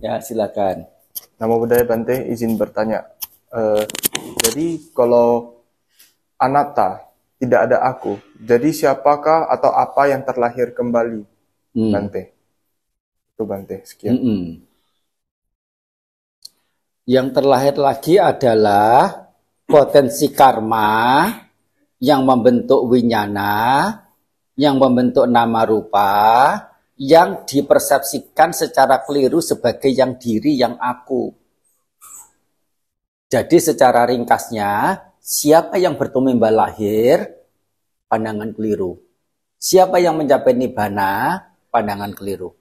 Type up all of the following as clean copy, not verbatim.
Ya, silakan. Nama budaya Bante, izin bertanya. Jadi kalau anatta, tidak ada aku, jadi siapakah atau apa yang terlahir kembali? Bante. Itu Bante, sekian. Yang terlahir lagi adalah potensi karma yang membentuk winyana, yang membentuk nama rupa, yang dipersepsikan secara keliru sebagai yang diri, yang aku. Jadi secara ringkasnya, siapa yang bertumimba lahir, pandangan keliru. Siapa yang mencapai nibbana, pandangan keliru.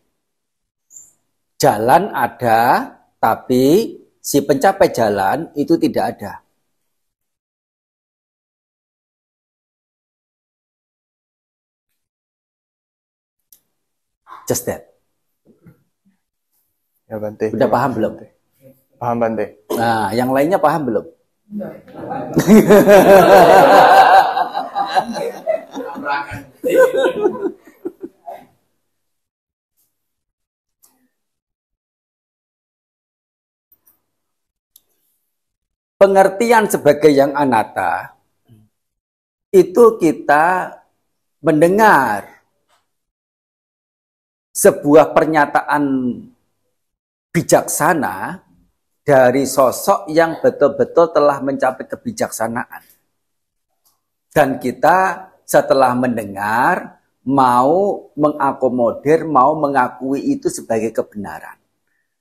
Jalan ada, tapi si pencapai jalan itu tidak ada. Just that. Ya Bante. Udah paham belum? Paham Bante. Nah, yang lainnya paham belum? Pengertian sebagai yang anatta itu kita mendengar sebuah pernyataan bijaksana dari sosok yang betul-betul telah mencapai kebijaksanaan. Dan kita setelah mendengar mau mengakomodir, mau mengakui itu sebagai kebenaran.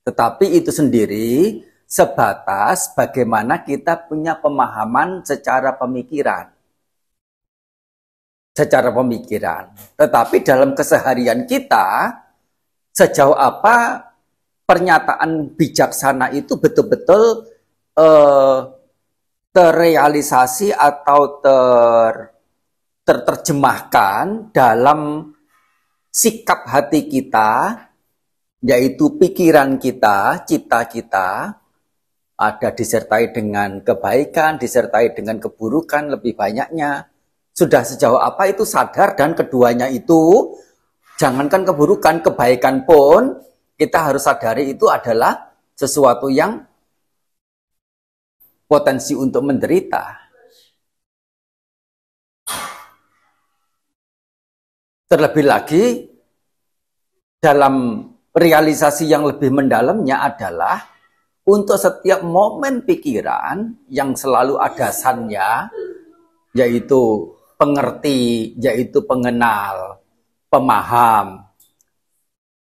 Tetapi itu sendiri sebatas bagaimana kita punya pemahaman secara pemikiran. Secara pemikiran. Tetapi dalam keseharian kita, sejauh apa pernyataan bijaksana itu betul-betul terrealisasi atau terterjemahkan dalam sikap hati kita, yaitu pikiran kita, cipta kita, ada disertai dengan kebaikan, disertai dengan keburukan, lebih banyaknya. Sudah sejauh apa itu sadar, dan keduanya itu, jangankan keburukan, kebaikan pun, kita harus sadari itu adalah sesuatu yang potensi untuk menderita. Terlebih lagi, dalam realisasi yang lebih mendalamnya adalah untuk setiap momen pikiran yang selalu ada sannya, yaitu pengerti, yaitu pengenal, pemaham,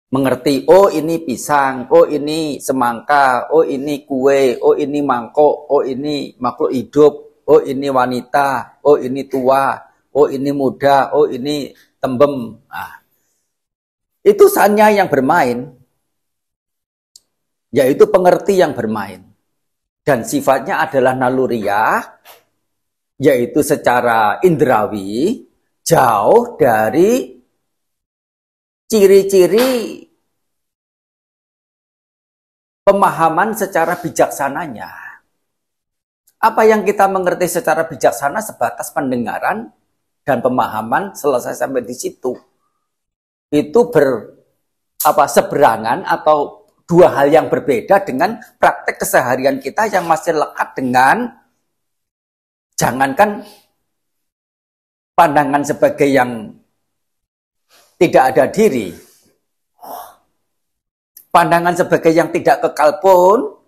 mengerti, oh ini pisang, oh ini semangka, oh ini kue, oh ini mangkok, oh ini makhluk hidup, oh ini wanita, oh ini tua, oh ini muda, oh ini tembem. Nah, itu sannya yang bermain, yaitu pengerti yang bermain. Dan sifatnya adalah naluriah, yaitu secara indrawi, jauh dari ciri-ciri pemahaman secara bijaksananya. Apa yang kita mengerti secara bijaksana sebatas pendengaran dan pemahaman, selesai sampai di situ. Itu seberangan atau dua hal yang berbeda dengan praktek keseharian kita yang masih lekat dengan, jangankan pandangan sebagai yang tidak ada diri, pandangan sebagai yang tidak kekal pun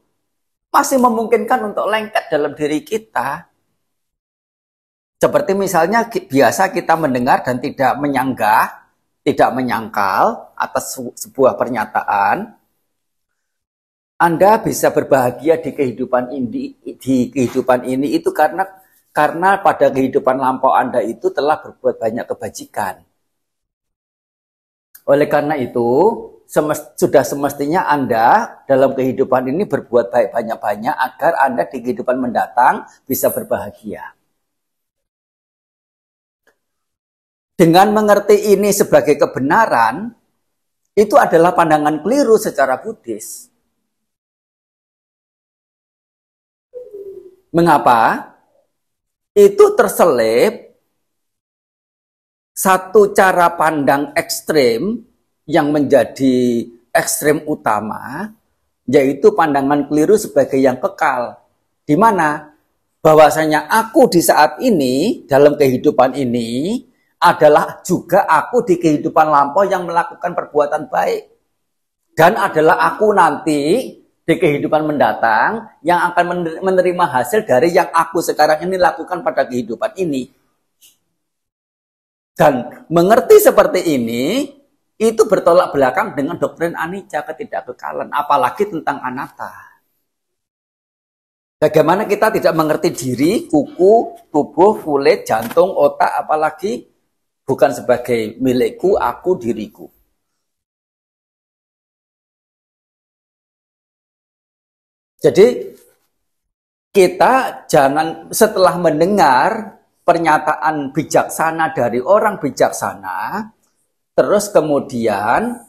masih memungkinkan untuk lengket dalam diri kita. Seperti misalnya biasa kita mendengar dan tidak menyanggah, tidak menyangkal atas sebuah pernyataan. Anda bisa berbahagia di kehidupan ini itu karena pada kehidupan lampau Anda itu telah berbuat banyak kebajikan. Oleh karena itu, sudah semestinya Anda dalam kehidupan ini berbuat baik banyak-banyak agar Anda di kehidupan mendatang bisa berbahagia. Dengan mengerti ini sebagai kebenaran, itu adalah pandangan keliru secara Buddhis. Mengapa? Itu terselip satu cara pandang ekstrem yang menjadi ekstrem utama, yaitu pandangan keliru sebagai yang kekal. Di mana bahwasanya aku di saat ini, dalam kehidupan ini, adalah juga aku di kehidupan lampau yang melakukan perbuatan baik. Dan adalah aku nanti di kehidupan mendatang yang akan menerima hasil dari yang aku sekarang ini lakukan pada kehidupan ini. Dan mengerti seperti ini, itu bertolak belakang dengan doktrin anicca, ketidakkekalan, apalagi tentang anatta. Bagaimana kita tidak mengerti diri, kuku, tubuh, kulit, jantung, otak, apalagi bukan sebagai milikku, aku, diriku. Jadi kita jangan setelah mendengar pernyataan bijaksana dari orang bijaksana, terus kemudian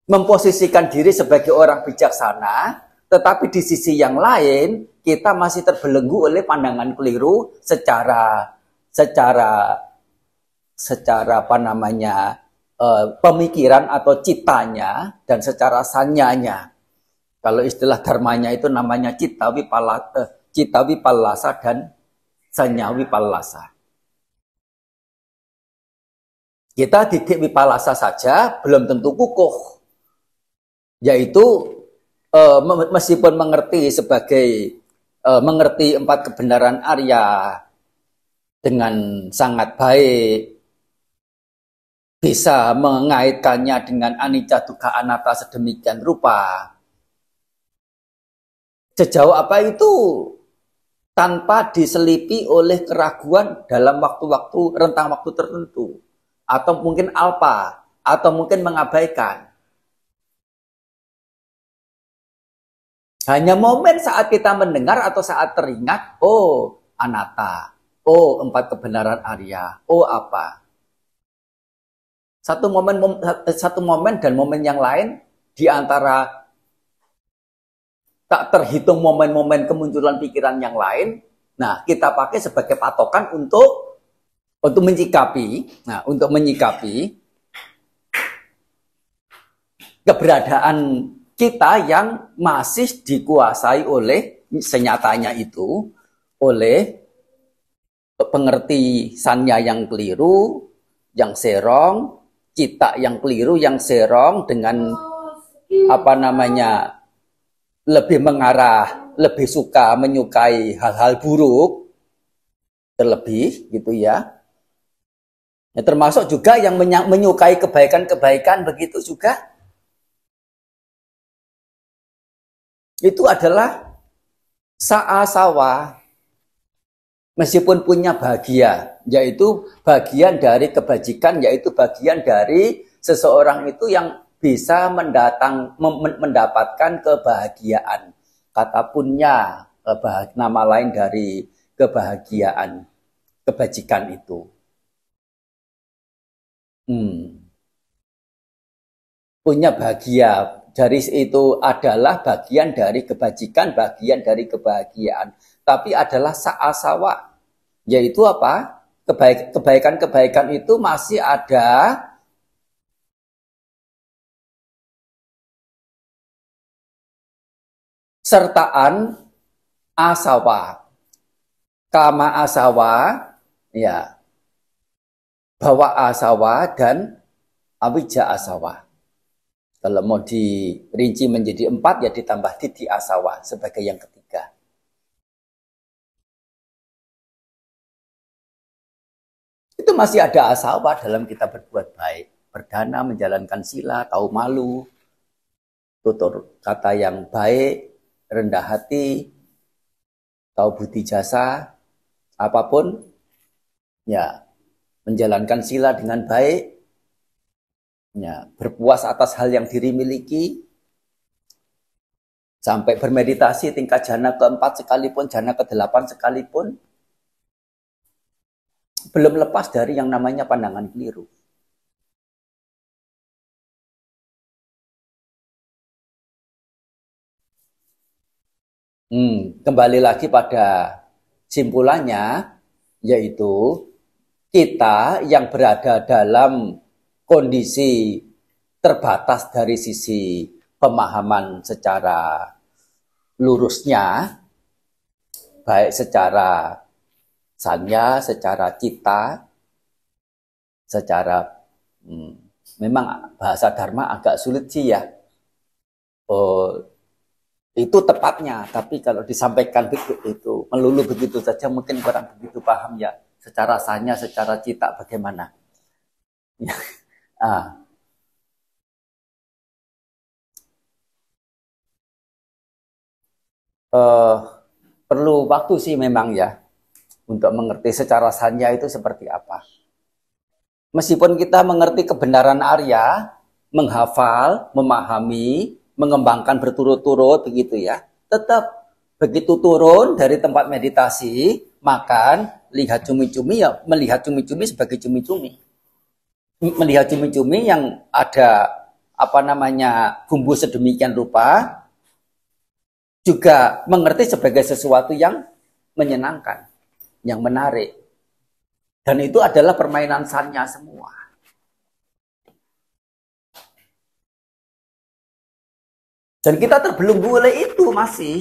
memposisikan diri sebagai orang bijaksana, tetapi di sisi yang lain kita masih terbelenggu oleh pandangan keliru secara apa namanya pemikiran atau citanya dan secara sanyanya. Kalau istilah dharmanya itu namanya cita wipallasa dan sanya wipallasa. Kita didik wipallasa saja belum tentu kukuh. Yaitu meskipun mengerti mengerti 4 kebenaran Arya dengan sangat baik, bisa mengaitkannya dengan anicca dukkha anatta sedemikian rupa. Sejauh apa itu tanpa diselipi oleh keraguan dalam rentang waktu tertentu, atau mungkin alpa, atau mungkin mengabaikan. Hanya momen saat kita mendengar atau saat teringat, oh anatta, oh 4 kebenaran Arya, oh apa. Satu momen dan momen yang lain di antara tak terhitung momen-momen kemunculan pikiran yang lain. Nah, kita pakai sebagai patokan untuk menyikapi, keberadaan kita yang masih dikuasai oleh senyatanya itu oleh pengerti sanya yang keliru, yang serong, cita yang keliru, yang serong dengan apa namanya lebih mengarah, lebih suka menyukai hal-hal buruk, terlebih gitu ya. Ya, termasuk juga yang menyukai kebaikan-kebaikan begitu juga. Itu adalah saasawa, meskipun punya bahagia, yaitu bagian dari kebajikan, yaitu bagian dari seseorang itu yang bisa mendapatkan kebahagiaan. Kata punya, nama lain dari kebahagiaan, kebajikan itu. Punya bahagia, dari itu adalah bagian dari kebajikan, bagian dari kebahagiaan. Tapi adalah saasawa, yaitu apa? Kebaikan-kebaikan itu masih ada sertaan asawa, kama asawa, ya, bawa asawa dan awija asawa. Kalau mau dirinci menjadi 4 ya ditambah didi asawa sebagai yang ketiga. Itu masih ada asawa dalam kita berbuat baik, berdana, menjalankan sila, tahu malu, tutur kata yang baik, rendah hati, tahu budi jasa, apapun, ya menjalankan sila dengan baik, ya berpuas atas hal yang diri miliki, sampai bermeditasi tingkat jana ke-4 sekalipun, jana ke-8 sekalipun, belum lepas dari yang namanya pandangan keliru. Kembali lagi pada simpulannya, yaitu kita yang berada dalam kondisi terbatas dari sisi pemahaman secara lurusnya, baik secara sanya, secara cita, secara memang bahasa Dharma agak sulit sih ya. Itu tepatnya, tapi kalau disampaikan itu melulu begitu saja mungkin kurang begitu paham ya. Secara sanya, secara cita bagaimana? ah. Perlu waktu sih memang ya untuk mengerti secara sanya itu seperti apa. Meskipun kita mengerti kebenaran Arya, menghafal, memahami, mengembangkan berturut-turut begitu ya, tetap begitu turun dari tempat meditasi, makan, lihat cumi-cumi ya, melihat cumi-cumi sebagai cumi-cumi. Melihat cumi-cumi yang ada bumbu sedemikian rupa, juga mengerti sebagai sesuatu yang menyenangkan, yang menarik. Dan itu adalah permainan sanya semua. Dan kita terbelenggu oleh itu masih.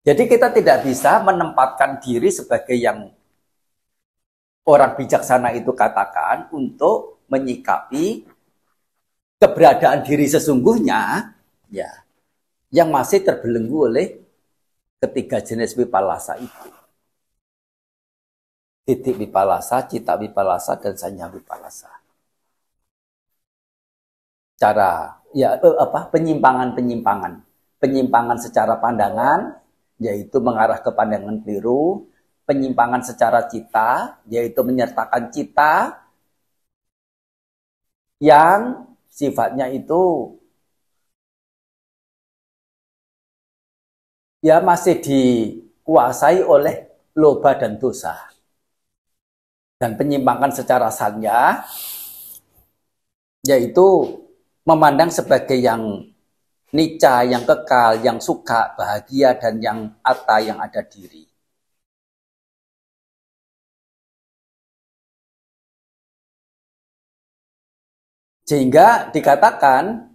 Jadi kita tidak bisa menempatkan diri sebagai yang orang bijaksana itu katakan untuk menyikapi keberadaan diri sesungguhnya ya yang masih terbelenggu oleh ketiga jenis wipalasa itu. Titik wipalasa, cita wipalasa, dan sanya wipalasa. Cara ya penyimpangan secara pandangan yaitu mengarah ke pandangan keliru, penyimpangan secara cita yaitu menyertakan cita yang sifatnya itu ya masih dikuasai oleh loba dan dosa. Dan penyimpangan secara sanya yaitu memandang sebagai yang nica, yang kekal, yang suka, bahagia, dan yang atta, yang ada diri. Sehingga dikatakan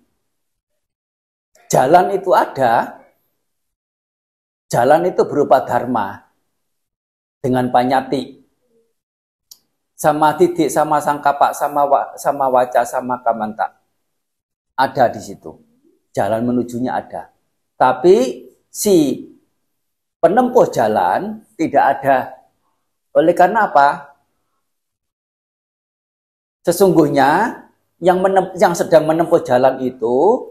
jalan itu ada, jalan itu berupa dharma dengan panyati, sama titik, sama sangkapa, sama waca, sama kamanta. Ada di situ. Jalan menujunya ada. Tapi si penempuh jalan tidak ada. Oleh karena apa? Sesungguhnya yang sedang menempuh jalan itu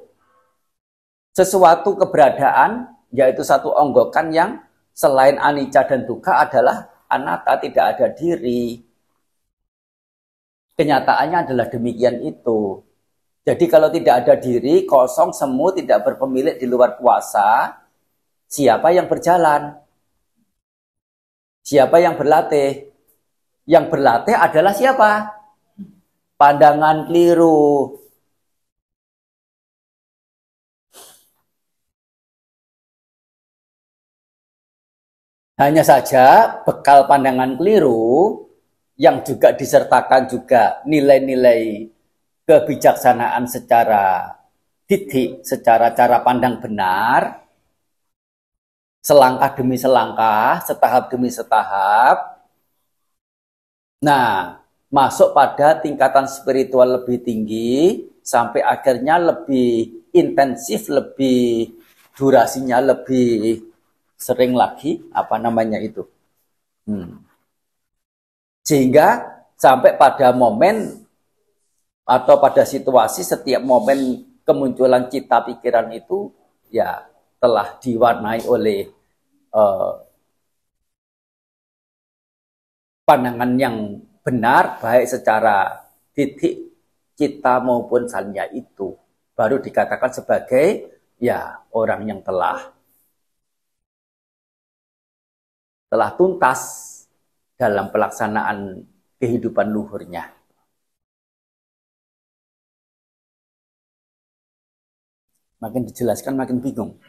sesuatu keberadaan, yaitu satu onggokan yang selain anicca dan dukkha adalah anatta, tidak ada diri. Kenyataannya adalah demikian itu. Jadi kalau tidak ada diri, kosong, semu, tidak berpemilik di luar kuasa, siapa yang berjalan? Siapa yang berlatih? Yang berlatih adalah siapa? Pandangan keliru. Hanya saja bekal pandangan keliru yang juga disertakan juga nilai-nilai kebijaksanaan secara titik, secara cara pandang benar, selangkah demi selangkah, setahap demi setahap. Nah, masuk pada tingkatan spiritual lebih tinggi, sampai akhirnya lebih intensif, lebih durasinya lebih sering lagi, Sehingga sampai pada momen atau pada situasi setiap momen kemunculan cita pikiran itu ya telah diwarnai oleh pandangan yang benar baik secara titik cita maupun sanya itu baru dikatakan sebagai ya orang yang telah tuntas dalam pelaksanaan kehidupan luhurnya. Makin dijelaskan makin bingung.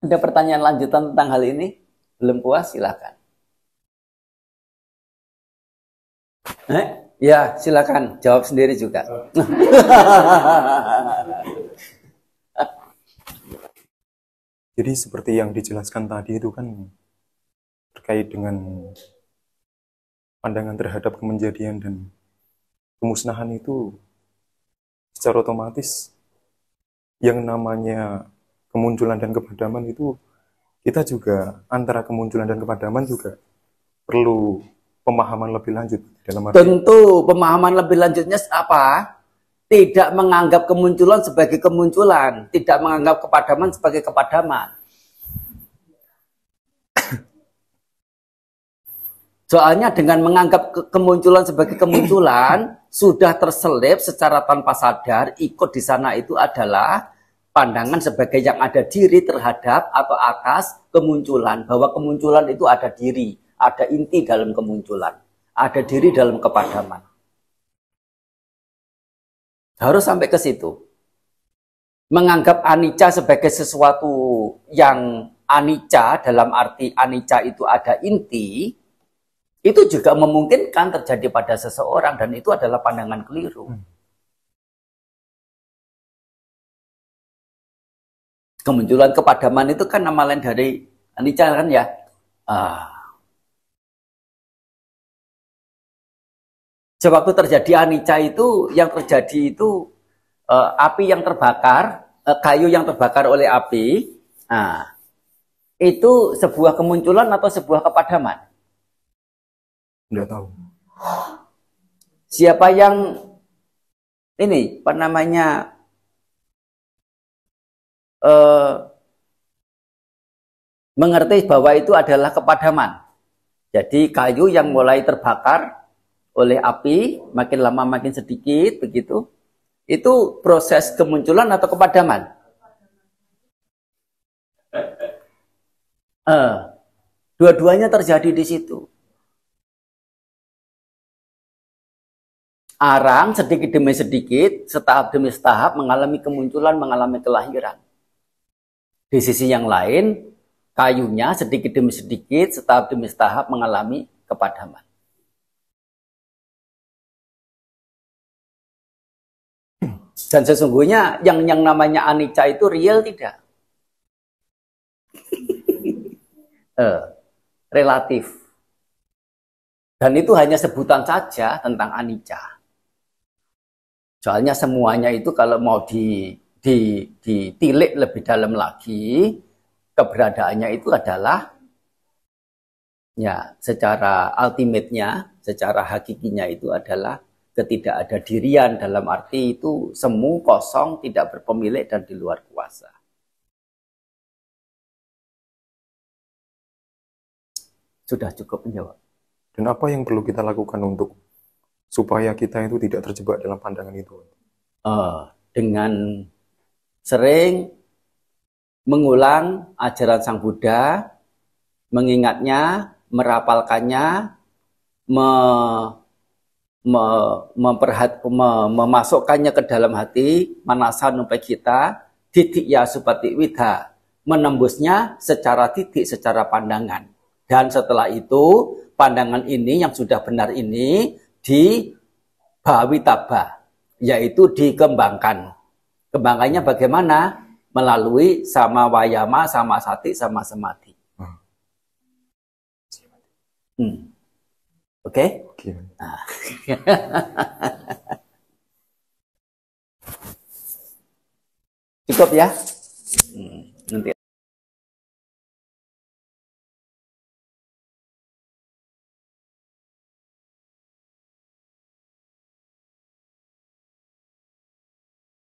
Ada pertanyaan lanjutan tentang hal ini? Belum puas, silakan. Ya, silakan jawab sendiri juga. Jadi seperti yang dijelaskan tadi itu kan terkait dengan pandangan terhadap kemenjadian dan kemusnahan itu secara otomatis yang namanya kemunculan dan kepadaman itu kita juga antara kemunculan dan kepadaman juga perlu pemahaman lebih lanjut dalam arti. Tentu pemahaman lebih lanjutnya apa? Tidak menganggap kemunculan sebagai kemunculan, tidak menganggap kepadaman sebagai kepadaman. Soalnya dengan menganggap kemunculan sebagai kemunculan, sudah terselip secara tanpa sadar, ikut di sana itu adalah pandangan sebagai yang ada diri terhadap atau atas kemunculan. Bahwa kemunculan itu ada diri, ada inti dalam kemunculan, ada diri dalam kepadaman. Harus sampai ke situ. Menganggap anicca sebagai sesuatu yang anicca, dalam arti anicca itu ada inti, itu juga memungkinkan terjadi pada seseorang, dan itu adalah pandangan keliru. Kemunculan kepadaman itu kan nama lain dari anicca kan ya. Sewaktu terjadi anicca itu, yang terjadi itu api yang terbakar, kayu yang terbakar oleh api, itu sebuah kemunculan atau sebuah kepadaman? Tidak tahu. Siapa yang ini, apa namanya, mengerti bahwa itu adalah kepadaman? Jadi kayu yang mulai terbakar oleh api, makin lama makin sedikit, begitu. Itu proses kemunculan atau kepadaman? Dua-duanya terjadi di situ. Arang sedikit demi sedikit, setahap demi setahap mengalami kemunculan, mengalami kelahiran. Di sisi yang lain, kayunya sedikit demi sedikit, setahap demi setahap mengalami kepadaman. Dan sesungguhnya yang namanya anicca itu real tidak? Relatif. Dan itu hanya sebutan saja tentang anicca. Soalnya semuanya itu kalau mau ditilik lebih dalam lagi, keberadaannya itu adalah ya secara ultimate-nya, secara hakikinya itu adalah ketidakadadirian, dalam arti itu semu, kosong, tidak berpemilik dan di luar kuasa. Sudah cukup menjawab. Dan apa yang perlu kita lakukan untuk supaya kita itu tidak terjebak dalam pandangan itu? Dengan sering mengulang ajaran Sang Buddha, mengingatnya, merapalkannya, memasukkannya ke dalam hati, manasa nupekita, titik ya supati widha, menembusnya secara titik, secara pandangan. Dan setelah itu, pandangan ini yang sudah benar ini dibhawitaba, yaitu dikembangkan. Kembangkannya bagaimana? Melalui sama wayama, sama sati, sama samadhi. Oke? Nah. Cukup ya?